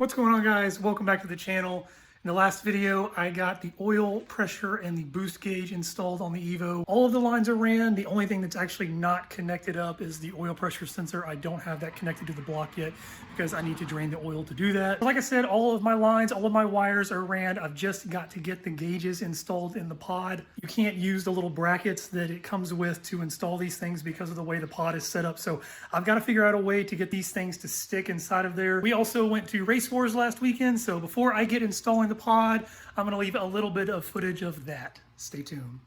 What's going on, guys? Welcome back to the channel. In the last video, I got the oil pressure and the boost gauge installed on the Evo. All of the lines are ran. The only thing that's actually not connected up is the oil pressure sensor. I don't have that connected to the block yet because I need to drain the oil to do that. Like I said, all of my lines, all of my wires are ran. I've just got to get the gauges installed in the pod. You can't use the little brackets that it comes with to install these things because of the way the pod is set up. So I've got to figure out a way to get these things to stick inside of there. We also went to Race Wars last weekend. So before I get installing the pod, I'm going to leave a little bit of footage of that. Stay tuned.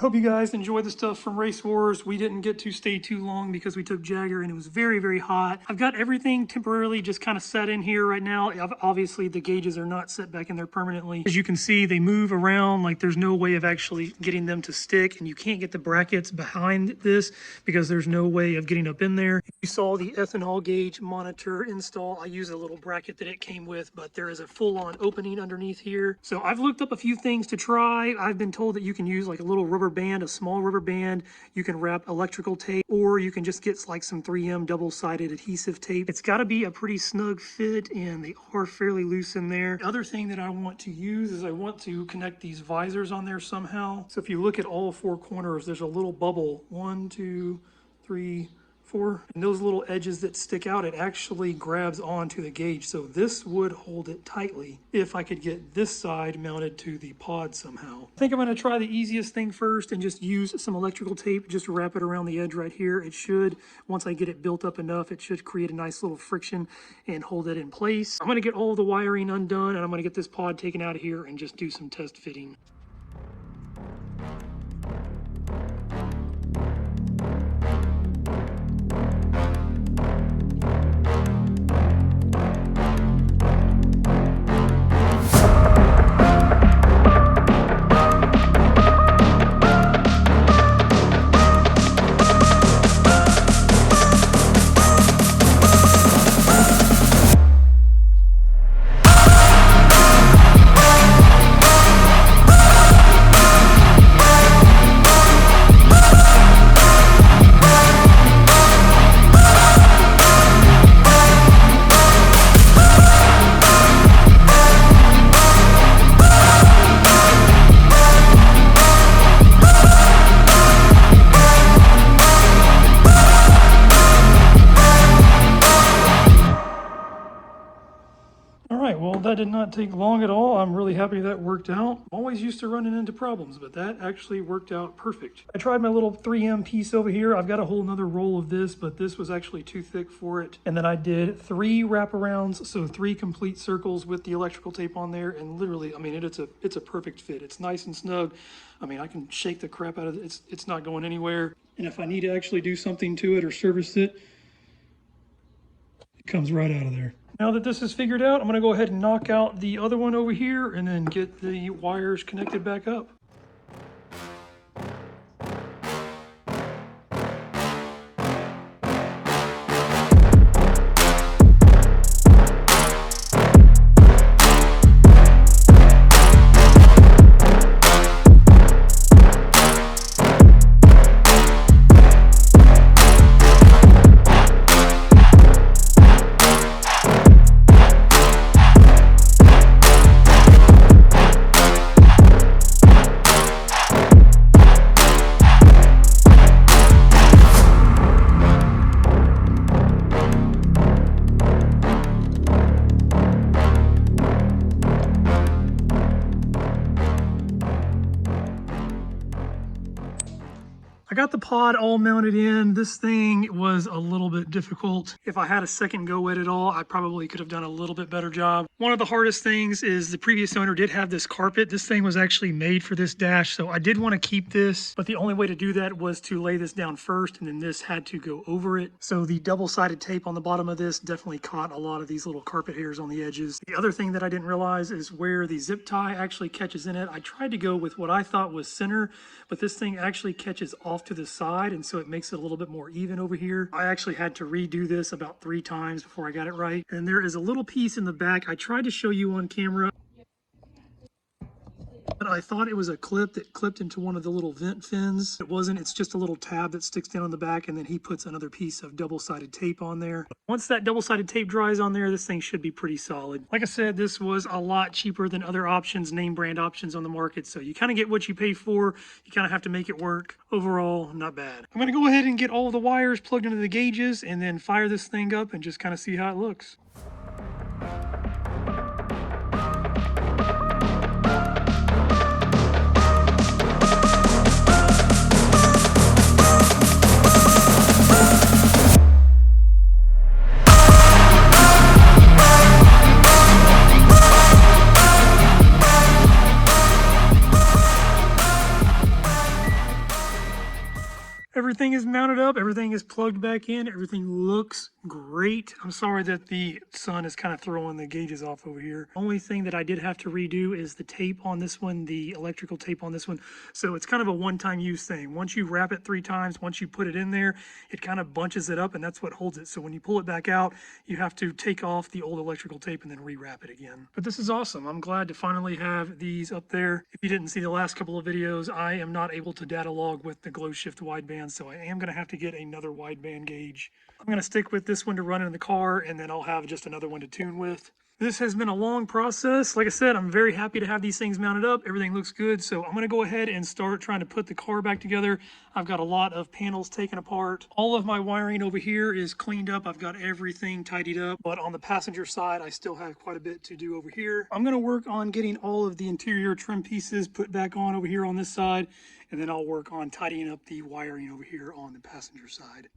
Hope you guys enjoy the stuff from Race Wars. We didn't get to stay too long because we took Jagger and it was very, very hot. I've got everything temporarily just kind of set in here right now. Obviously, the gauges are not set back in there permanently. As you can see, they move around like there's no way of actually getting them to stick, and you can't get the brackets behind this because there's no way of getting up in there. You saw the ethanol gauge monitor install. I use a little bracket that it came with, but there is a full-on opening underneath here. So I've looked up a few things to try. I've been told that you can use like a little rubber band, a small rubber band. You can wrap electrical tape, or you can just get like some 3M double-sided adhesive tape. It's got to be a pretty snug fit, and they are fairly loose in there. The other thing that I want to use is I want to connect these visors on there somehow. So if you look at all four corners, there's a little bubble. 1, 2, 3, 4. And those little edges that stick out, it actually grabs onto the gauge. So this would hold it tightly if I could get this side mounted to the pod somehow. I think I'm going to try the easiest thing first and just use some electrical tape, just wrap it around the edge right here. It should, once I get it built up enough, it should create a nice little friction and hold it in place. I'm going to get all the wiring undone, and I'm going to get this pod taken out of here and just do some test fitting. Well, that did not take long at all. I'm really happy that worked out. I'm always used to running into problems, but that actually worked out perfect. I tried my little 3M piece over here. I've got a whole nother roll of this, but this was actually too thick for it. And then I did 3 wraparounds, so 3 complete circles with the electrical tape on there. And literally, I mean, it's a perfect fit. It's nice and snug. I mean, I can shake the crap out of it. It's not going anywhere. And if I need to actually do something to it or service it, it comes right out of there. Now that this is figured out, I'm going to go ahead and knock out the other one over here and then get the wires connected back up. I got the pod all mounted in. This thing was a little bit difficult. If I had a second go at it all, I probably could have done a little bit better job. One of the hardest things is the previous owner did have this carpet. This thing was actually made for this dash, so I did want to keep this, but the only way to do that was to lay this down first, and then this had to go over it. So the double-sided tape on the bottom of this definitely caught a lot of these little carpet hairs on the edges. The other thing that I didn't realize is where the zip tie actually catches in it. I tried to go with what I thought was center, but this thing actually catches off to the side, and so it makes it a little bit more even over here. I actually had to redo this about 3 times before I got it right. And there is a little piece in the back. I tried to show you on camera, but I thought it was a clip that clipped into one of the little vent fins. It wasn't. It's just a little tab that sticks down on the back, and then he puts another piece of double-sided tape on there. Once that double-sided tape dries on there, this thing should be pretty solid. Like I said, this was a lot cheaper than other options, name brand options on the market, so you kind of get what you pay for. You kind of have to make it work. Overall, not bad. I'm going to go ahead and get all the wires plugged into the gauges and then fire this thing up and just kind of see how it looks. Everything is mounted up, everything is plugged back in, everything looks great. I'm sorry that the sun is kind of throwing the gauges off over here. Only thing that I did have to redo is the tape on this one, the electrical tape on this one. So it's kind of a one-time use thing. Once you wrap it 3 times, once you put it in there, it kind of bunches it up, and that's what holds it. So when you pull it back out, you have to take off the old electrical tape and then rewrap it again. But this is awesome. I'm glad to finally have these up there. If you didn't see the last couple of videos, I am not able to data log with the GlowShift wideband, so I am going to have to get another wideband gauge. I'm going to stick with this one to run in the car, and then I'll have just another one to tune with. This has been a long process. Like I said, I'm very happy to have these things mounted up. Everything looks good, so I'm going to go ahead and start trying to put the car back together. I've got a lot of panels taken apart. All of my wiring over here is cleaned up. I've got everything tidied up, but on the passenger side, I still have quite a bit to do over here. I'm going to work on getting all of the interior trim pieces put back on over here on this side, and then I'll work on tidying up the wiring over here on the passenger side.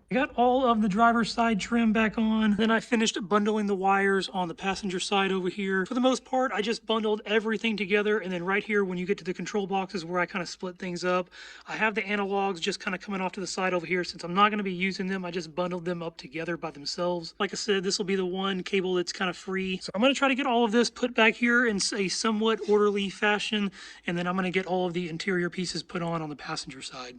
I got all of the driver's side trim back on. Then I finished bundling the wires on the passenger side over here. For the most part, I just bundled everything together. And then right here, when you get to the control boxes where I kind of split things up, I have the analogs just kind of coming off to the side over here. Since I'm not going to be using them, I just bundled them up together by themselves. Like I said, this will be the one cable that's kind of free. So I'm going to try to get all of this put back here in a somewhat orderly fashion. And then I'm going to get all of the interior pieces put on the passenger side.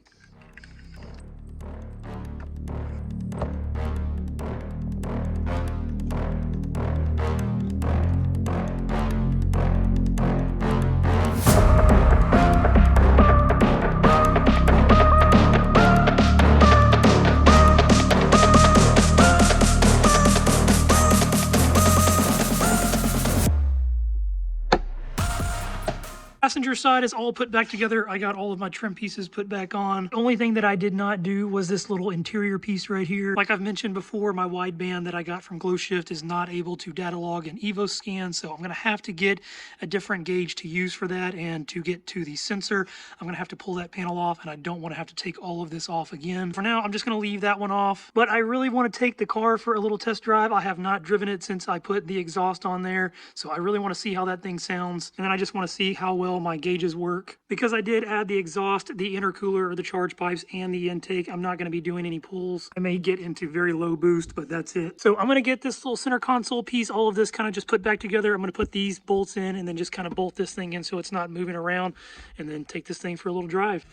Passenger side is all put back together. I got all of my trim pieces put back on. The only thing that I did not do was this little interior piece right here. Like I've mentioned before, my wideband that I got from GlowShift is not able to data log and evo scan, so I'm going to have to get a different gauge to use for that. And to get to the sensor, I'm going to have to pull that panel off, and I don't want to have to take all of this off again. For now, I'm just going to leave that one off, but I really want to take the car for a little test drive. I have not driven it since I put the exhaust on there, so I really want to see how that thing sounds. And then I just want to see how well my gauges work. Because I did add the exhaust, the intercooler, or the charge pipes, and the intake, I'm not going to be doing any pulls. I may get into very low boost, but that's it. So I'm going to get this little center console piece, all of this kind of just put back together. I'm going to put these bolts in and then just kind of bolt this thing in so it's not moving around, and then take this thing for a little drive.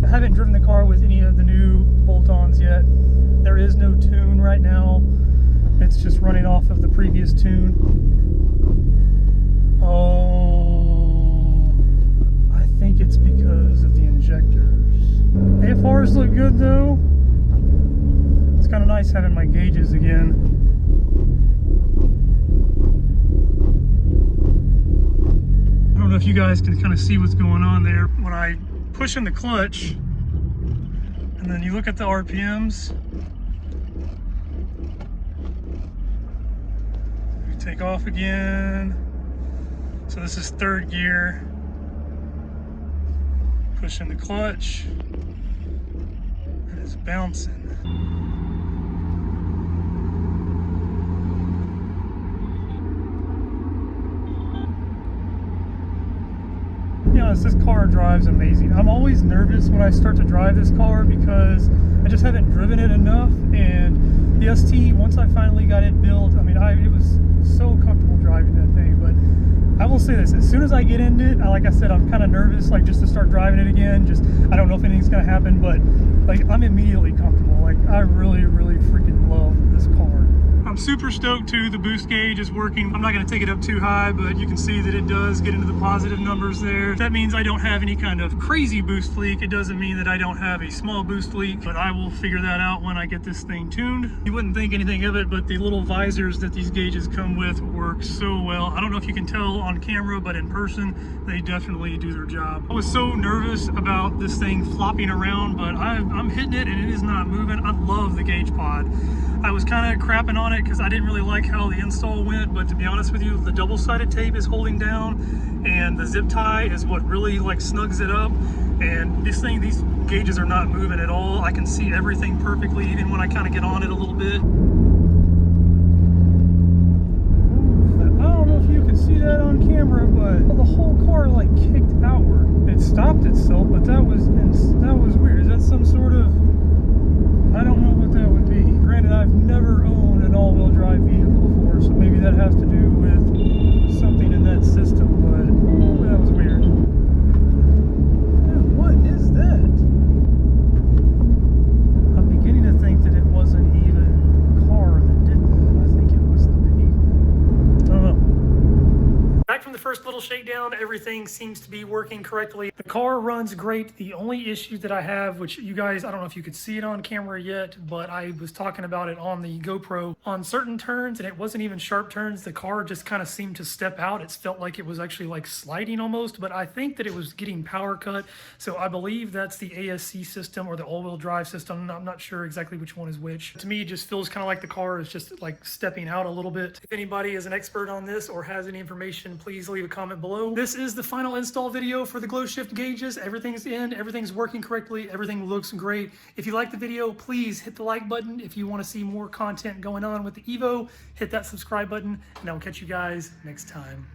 I haven't driven the car with any of the new bolt-ons yet. There is no tune right now. It's just running off of the previous tune. Oh, I think it's because of the injectors. AFRs look good though. It's kind of nice having my gauges again. I don't know if you guys can kind of see what's going on there. When I push in the clutch, and then you look at the RPMs, we take off again. So this is third gear. Push in the clutch, and it's bouncing. This car drives amazing. I'm always nervous when I start to drive this car because I just haven't driven it enough, and the ST, once I finally got it built, I mean, it was so comfortable driving that thing. But I will say this, as soon as I get into it, like I said, I'm kind of nervous, like just to start driving it again. Just, I don't know if anything's gonna happen, but like I'm immediately comfortable. Like I really, really freaking love this car. I'm super stoked too. The boost gauge is working. I'm not going to take it up too high, but you can see that it does get into the positive numbers there. That means I don't have any kind of crazy boost leak. It doesn't mean that I don't have a small boost leak, but I will figure that out when I get this thing tuned. You wouldn't think anything of it, but the little visors that these gauges come with work so well. I don't know if you can tell on camera, but in person, they definitely do their job. I was so nervous about this thing flopping around, but I'm hitting it and it is not moving. I love the gauge pod. I was kind of crapping on it because I didn't really like how the install went, but to be honest with you, the double-sided tape is holding down and the zip tie is what really like snugs it up. And these gauges are not moving at all. I can see everything perfectly even when I kind of get on it a little bit. I don't know if you can see that on camera, but the whole car like kicked outward. It stopped itself, but that was weird. Is that some sort of, I don't know what that would be. Granted, I've never owned an all-wheel drive vehicle before, so maybe that has to do with something in that system, but that was weird. Dude, what is that? I'm beginning to think that it wasn't even a car that did that. I think it was the pavement. I don't know. Back from the first first little shakedown, everything seems to be working correctly. The car runs great. The only issue that I have, which you guys, I don't know if you could see it on camera yet, but I was talking about it on the GoPro. On certain turns, and it wasn't even sharp turns, the car just kind of seemed to step out. It felt like it was actually like sliding almost, but I think that it was getting power cut. So I believe that's the ASC system or the all-wheel drive system. I'm not sure exactly which one is which. To me, it just feels kind of like the car is just like stepping out a little bit. If anybody is an expert on this or has any information, please leave a comment below. This is the final install video for the GlowShift gauges. Everything's in, everything's working correctly, everything looks great. If you like the video, please hit the like button. If you want to see more content going on with the Evo, hit that subscribe button, and I'll catch you guys next time.